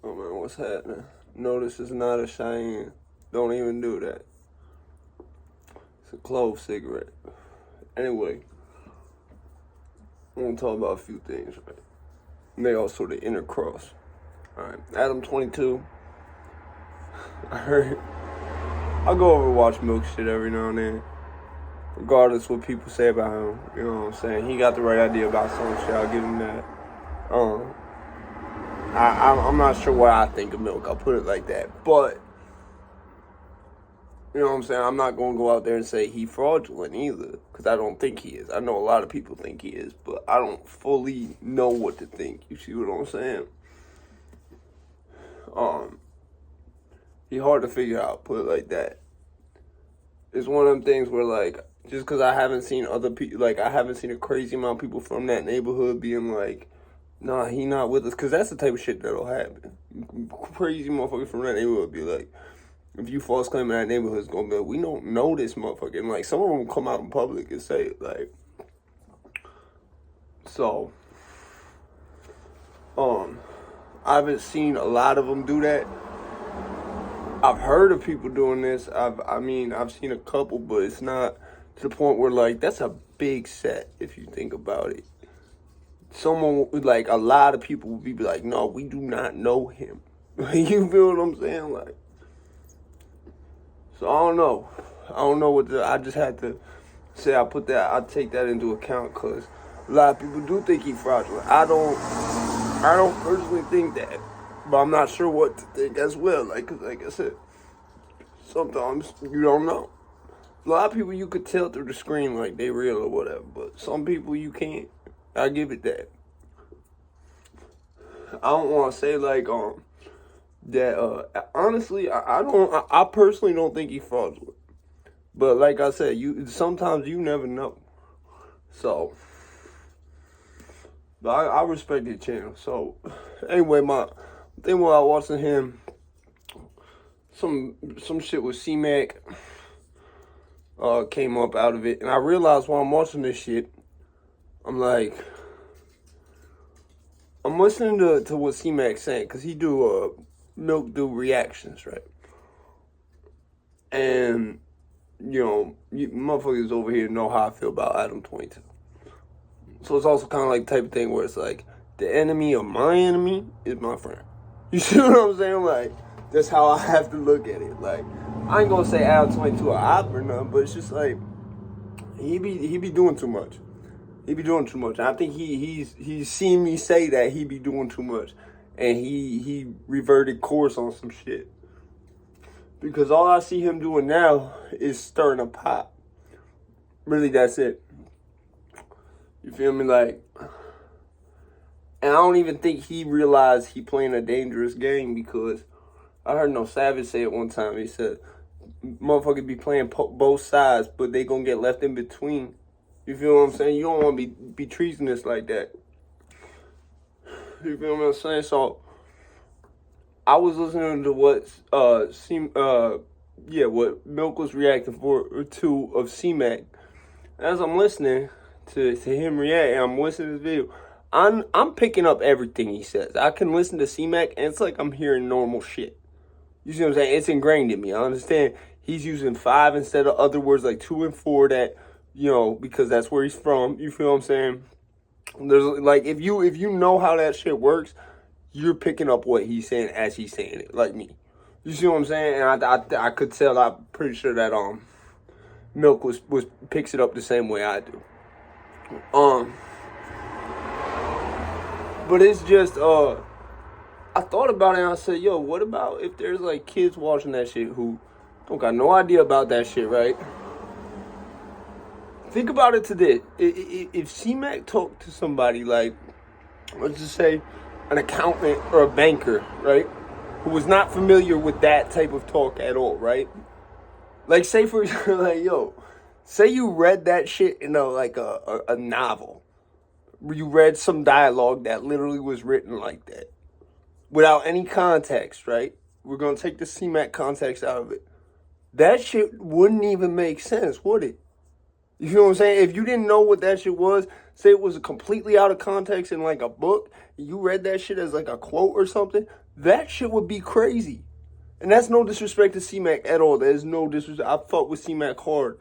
Oh man, what's happening? No, this is not a Cheyenne. Don't even do that. It's a clove cigarette. Anyway, I want to talk about a few things, right? And they all sort of intercross. Alright, Adam22. I go over and watch Milk shit every now and then. Regardless what people say about him. You know what I'm saying? He got the right idea about some shit. I'll give him that. I'm not sure what I think of Milk. I'll put it like that. But, you know what I'm saying? I'm not going to go out there and say he fraudulent either. Because I don't think he is. I know a lot of people think he is. But I don't fully know what to think. You see what I'm saying? He hard to figure out. Put it like that. It's one of them things where, like, just because I haven't seen other people, like, I haven't seen a crazy amount of people from that neighborhood being like, nah, he not with us. Because that's the type of shit that'll happen. Crazy motherfuckers from that neighborhood be like, if you false claim in that neighborhood, it's going to be like, we don't know this motherfucker. And, like, some of them come out in public and say it, like, so, I haven't seen a lot of them do that. I've heard of people doing this. I've seen a couple, but it's not to the point where, like, that's a big set if you think about it. Someone, like, a lot of people would be like, no, we do not know him. You feel what I'm saying? Like, so I don't know. I just had to say I take that into account because a lot of people do think he's fraudulent. I don't personally think that. But I'm not sure what to think as well. Like I said, sometimes you don't know. A lot of people you could tell through the screen like they real or whatever. But some people you can't. I give it that. I don't want to say like that. Honestly, I personally don't think he fraudulent. But like I said, sometimes you never know. So, but I respect the channel. So anyway, then while I was watching him, some shit with Cmac came up out of it, and I realized while I'm watching this shit, I'm like, I'm listening to what Cmac's saying, because he Milk do reactions, right? And, you know, you motherfuckers over here know how I feel about adam22. So it's also kind of like the type of thing where it's like, the enemy of my enemy is my friend. You see what I'm saying? Like, that's how I have to look at it. Like, I ain't gonna say adam22 an op or nothing, but it's just like, he be doing too much. He be doing too much. I think he's seen me say that he be doing too much. And he reverted course on some shit. Because all I see him doing now is stirring a pot. Really, that's it. You feel me? Like, and I don't even think he realized he playing a dangerous game, because I heard No Savage say it one time. He said, motherfuckers be playing both sides, but they gonna get left in between. You feel what I'm saying? You don't want to be treasonous like that. You feel what I'm saying? So, I was listening to what Milk was reacting to of Cmac. As I'm listening to him react, and I'm listening to this video, I'm picking up everything he says. I can listen to Cmac, and it's like I'm hearing normal shit. You see what I'm saying? It's ingrained in me. I understand he's using 5 instead of other words like 2 and 4 that, you know, because that's where he's from. You feel what I'm saying? There's like, if you know how that shit works, you're picking up what he's saying as he's saying it, like me. You see what I'm saying? And I could tell. I'm pretty sure that Milk picks it up the same way I do. But it's just I thought about it and I said, yo, what about if there's like kids watching that shit who don't got no idea about that shit, right? Think about it today. If Cmac talked to somebody like, let's just say, an accountant or a banker, right, who was not familiar with that type of talk at all, right? Like, say for example, like, yo, say you read that shit in a novel. You read some dialogue that literally was written like that, without any context, right? We're gonna take the Cmac context out of it. That shit wouldn't even make sense, would it? You feel what I'm saying? If you didn't know what that shit was, say it was completely out of context in like a book, you read that shit as like a quote or something, that shit would be crazy. And that's no disrespect to Cmac at all. There's no disrespect. I fuck with Cmac hard.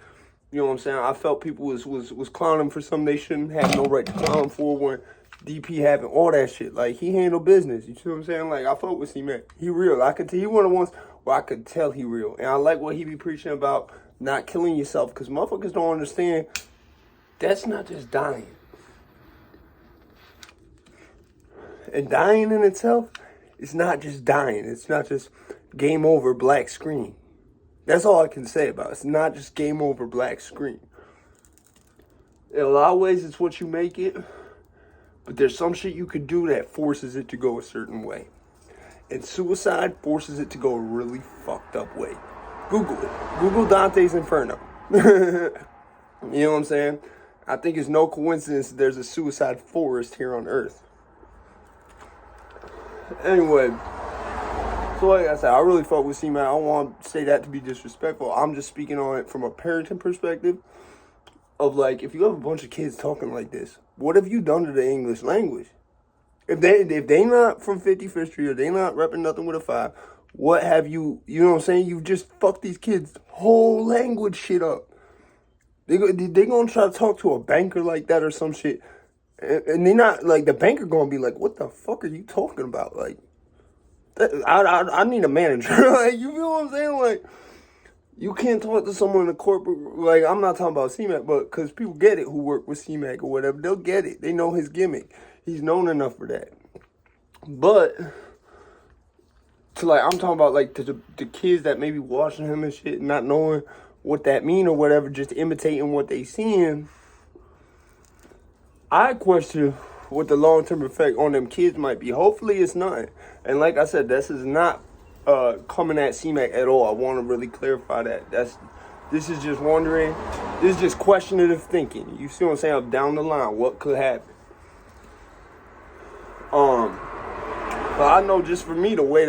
You know what I'm saying? I felt people was clowning for something they shouldn't have no right to clown for when DP having all that shit. Like, he handled business. You see what I'm saying? Like, I fuck with C-Mac. He real. I could tell he one of the ones where I could tell he real. And I like what he be preaching about not killing yourself. Because motherfuckers don't understand that's not just dying. And dying in itself is not just dying. It's not just game over, black screen. That's all I can say about it. It's not just game over, black screen. In a lot of ways, it's what you make it. But there's some shit you could do that forces it to go a certain way. And suicide forces it to go a really fucked up way. Google it. Google Dante's Inferno. You know what I'm saying? I think it's no coincidence that there's a suicide forest here on Earth. Anyway, so like I said, I really fuck with C-Man. I don't want to say that to be disrespectful. I'm just speaking on it from a parenting perspective of like, if you have a bunch of kids talking like this, what have you done to the English language? If they not from 55th Street or they not repping nothing with a 5, what have you, you know what I'm saying? You've just fucked these kids' whole language shit up. They gonna try to talk to a banker like that or some shit. And they not, like, the banker gonna be like, what the fuck are you talking about? Like, I need a manager. Like, you feel what I'm saying? Like, you can't talk to someone in the corporate, like, I'm not talking about C-Mac, but because people get it who work with C-Mac or whatever. They'll get it. They know his gimmick. He's known enough for that. But, to, like, I'm talking about, like, the kids that may be watching him and shit, not knowing what that mean or whatever, just imitating what they seeing. I question what the long-term effect on them kids might be. Hopefully it's not. And like I said, this is not coming at C-Mac at all. I want to really clarify that. This is just wondering. This is just questionative thinking. You see what I'm saying? Of down the line, what could happen. But I know just for me, the way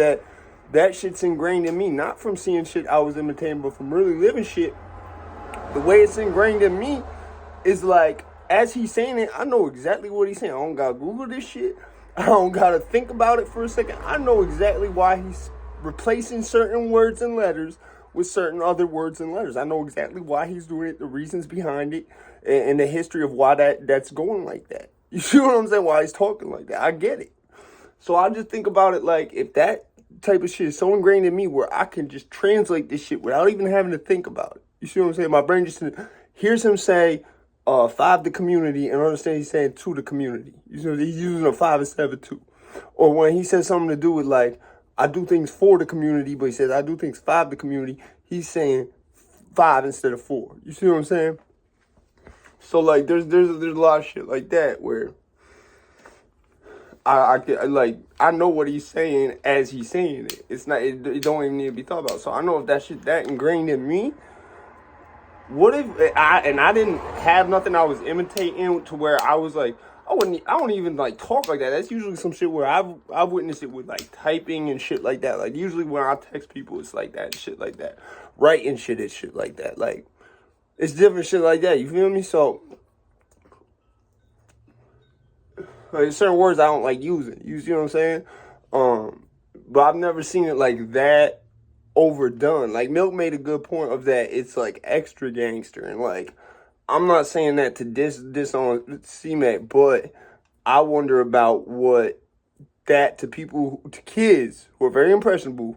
that shit's ingrained in me, not from seeing shit I was imitating, but from really living shit, the way it's ingrained in me is like, as he's saying it, I know exactly what he's saying. I don't gotta Google this shit. I don't gotta think about it for a second. I know exactly why he's replacing certain words and letters with certain other words and letters. I know exactly why he's doing it, the reasons behind it, and the history of why that's going like that. You see what I'm saying? Why he's talking like that. I get it. So I just think about it like, if that type of shit is so ingrained in me where I can just translate this shit without even having to think about it. You see what I'm saying? My brain just hears him say, 5 the community, and understand he's saying to the community. You know, he's using a 5 instead of a 2. Or when he says something to do with like, I do things for the community, but he says I do things 5 the community, he's saying 5 instead of 4. You see what I'm saying? So like there's a lot of shit like that where I know what he's saying as he's saying it. It's not it don't even need to be thought about. So I know if that shit that ingrained in me. What if I didn't have nothing I was imitating to where I was like, I don't even like talk like that. That's usually some shit where I've witnessed it with like typing and shit like that. Like usually when I text people, it's like that and shit like that. Writing shit is shit like that. Like it's different shit like that. You feel me? So like certain words I don't like using. You see what I'm saying? But I've never seen it like that overdone. Like Milk made a good point of that. It's like extra gangster, and like I'm not saying that to diss on C-Mac, but I wonder about what that to people, to kids who are very impressionable,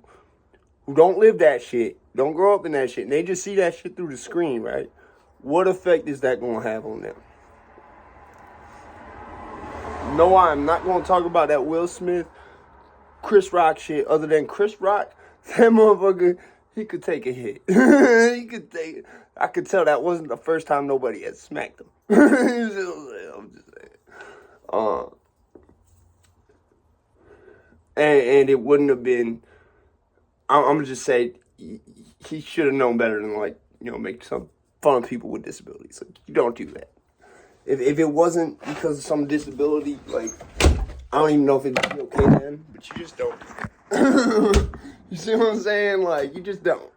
who don't live that shit, don't grow up in that shit, and they just see that shit through the screen, right? What effect is that going to have on them? No, I'm not going to talk about that Will Smith, Chris Rock shit. Other than Chris Rock, that motherfucker, he could take a hit. He could take it. I could tell that wasn't the first time nobody had smacked him. I'm just saying. And it wouldn't have been, I'm going to just say, he should have known better than, like, you know, make some fun of people with disabilities. Like, you don't do that. If it wasn't because of some disability, like, I don't even know if it'd be okay then, but you just don't. You see what I'm saying? Like, you just don't.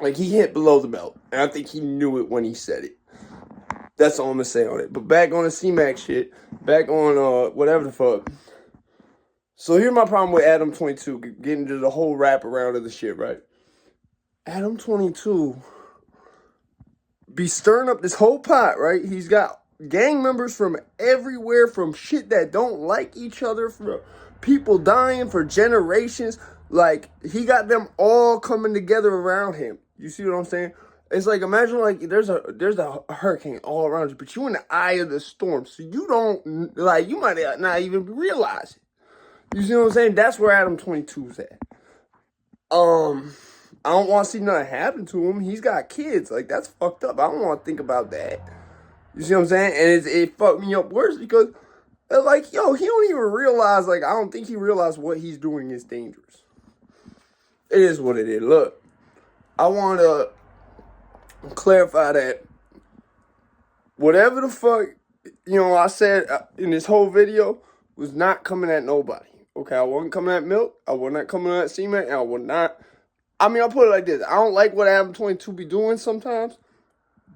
Like, he hit below the belt, and I think he knew it when he said it. That's all I'm gonna say on it. But back on the Cmac shit. Back on whatever the fuck. So here's my problem with Adam22, getting to the whole wrap around of the shit, right? Adam22 be stirring up this whole pot, right? He's got gang members from everywhere, from shit that don't like each other, from people dying for generations. Like, he got them all coming together around him. You see what I'm saying? It's like, imagine like there's a hurricane all around you, but you in the eye of the storm, so you don't, like, you might not even realize it. You see what I'm saying? That's where Adam22's at. I don't want to see nothing happen to him. He's got kids. Like, that's fucked up. I don't want to think about that. You see what I'm saying? And it fucked me up worse because, like, yo, he don't even realize, like, I don't think he realized what he's doing is dangerous. It is what it is. Look, I want to clarify that whatever the fuck, I said in this whole video was not coming at nobody. Okay, I wasn't coming at Milk. I was not coming at Cmac. I was not. I mean, I'll put it like this. I don't like what Adam22 be doing sometimes,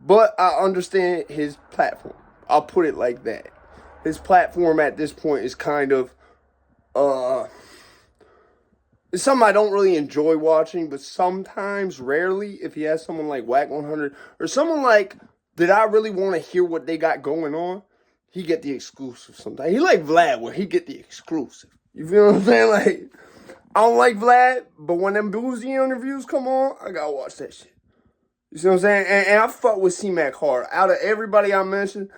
but I understand his platform. I'll put it like that. His platform at this point is kind of, it's something I don't really enjoy watching, but sometimes, rarely, if he has someone like Whack 100 or someone like that I really want to hear what they got going on, he get the exclusive sometimes. He like Vlad where he get the exclusive. You feel what I'm saying? Like, I don't like Vlad, but when them Boozy interviews come on, I gotta watch that shit. You see what I'm saying? And I fuck with Cmac hard. Out of everybody I mentioned,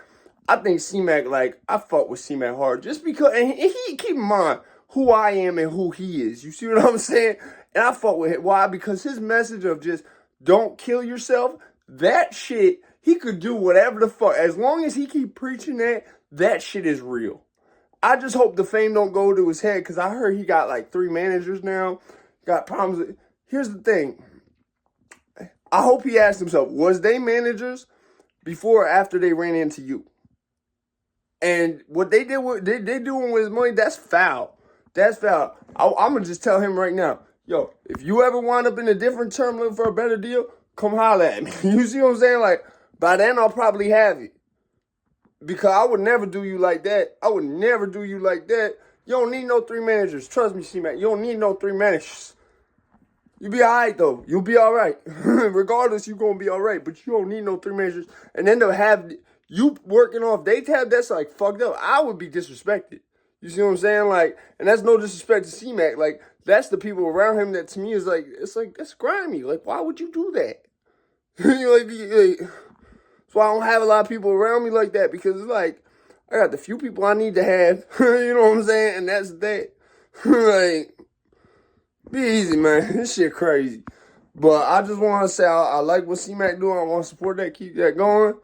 I think Cmac, like, I fuck with Cmac hard. Just because, and he keep in mind who I am and who he is. You see what I'm saying? And I fuck with him. Why? Because his message of just don't kill yourself, that shit, he could do whatever the fuck. As long as he keep preaching that shit is real. I just hope the fame don't go to his head, because I heard he got like 3 managers now. Got problems. Here's the thing. I hope he asked himself, was they managers before or after they ran into you? And what they did with they doing with his money, that's foul. That's foul. I'm going to just tell him right now, yo, if you ever wind up in a different term looking for a better deal, come holler at me. You see what I'm saying? Like, by then I'll probably have it. Because I would never do you like that. I would never do you like that. You don't need no 3 managers. Trust me, C-Mac. You don't need no 3 managers. You be all right, though. You'll be all right. Regardless, you're going to be all right. But you don't need no 3 managers. And then to have you working off day tab, that's like fucked up. I would be disrespected. You see what I'm saying? Like, and that's no disrespect to C-Mac. Like, that's the people around him that to me is like, it's like, that's grimy. Like, why would you do that? That's why I don't have a lot of people around me like that, because it's like, I got the few people I need to have, you know what I'm saying? And that's that. Like, be easy, man. This shit crazy. But I just want to say, I like what C-Mac doing. I want to support that, keep that going.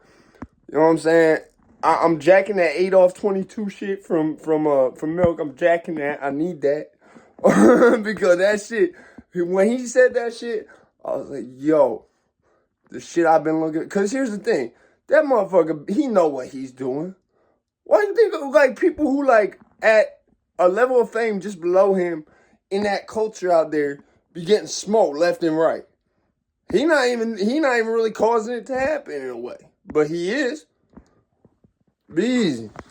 You know what I'm saying? I'm jacking that 8 off 22 shit from Milk. I'm jacking that. I need that. Because that shit, when he said that shit, I was like, yo, the shit I've been looking at. Because here's the thing. That motherfucker, he know what he's doing. Why do you think of, like, people who, like, at a level of fame just below him in that culture out there be getting smoked left and right? He not even really causing it to happen in a way. But he is. Be easy.